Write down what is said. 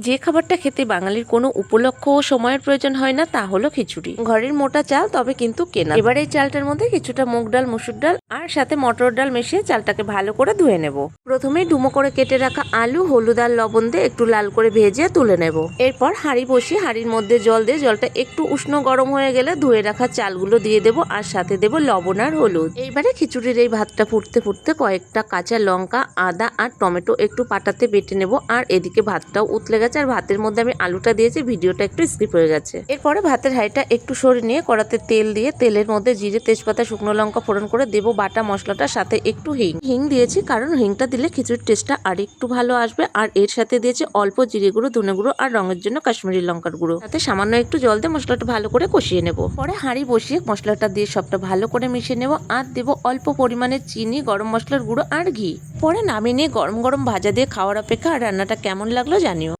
যে খাবারটা খেতে বাঙালির কোনো উপলক্ষ ও সময়ের প্রয়োজন হয় না তা হলো খিচুড়ি। ঘরের মোটা চাল, তবে কিন্তু কেনা। এবার এই চালটার মধ্যে কিছুটা মুগ ডাল, মসুর ডাল আর সাথে মটর ডাল মিশিয়ে চালটাকে ভালো করে ধুয়ে নেব। প্রথমেই ডুমো করে কেটে রাখা আলু, হলুদ আর লবণ দিয়ে একটু লাল করে ভেজে তুলে নেব। এরপর হাঁড়ি বসিয়ে হাঁড়ির মধ্যে জল দিয়ে জলটা একটু উষ্ণ গরম হয়ে গেলে ধুয়ে রাখা চালগুলো দিয়ে দেবো আর সাথে দেবো লবণ আর হলুদ। এইবারে খিচুড়ির এই ভাতটা ফুটতে ফুটতে কয়েকটা কাঁচা লঙ্কা, আদা আর টমেটো একটু পাটাতে বেটে নেব। আর এদিকে ভাতটাও উতলে গেছে আর ভাতের মধ্যে আমি আলুটা দিয়েছি, ভিডিওটা একটু স্কিপ হয়ে গেছে। এরপরে ভাতের হাঁড়িটা একটু সরিয়ে নিয়ে কড়াতে তেল দিয়ে তেলের মধ্যে জিরে, তেজপাতা, শুকনো লঙ্কা ফোড়ন করে দেবো বাটা মশলাটার সাথে একটু হিং দিয়েছি, কারণ হিংটা দিলে খিচুড়ির টেস্টটা আর একটু ভালো আসবে। আর এর সাথে দিয়েছি অল্প জিরে গুঁড়ো, ধনে গুঁড়ো আর রঙের জন্য কাশ্মীরি লঙ্কার গুঁড়ো। সাথে সামান্য একটু জল দিয়ে মশলাটা ভালো করে কষিয়ে নেব। পরে হাঁড়ি বসিয়ে মশলাটা দিয়ে সবটা ভালো করে মিশিয়ে নেব আর দেবো অল্প পরিমাণে চিনি, গরম মশলার গুঁড়ো আর ঘি। পরে নামিয়ে নিয়ে গরম গরম ভাজা দিয়ে খাওয়ার অপেক্ষা। আর রান্নাটা কেমন লাগলো জানিও।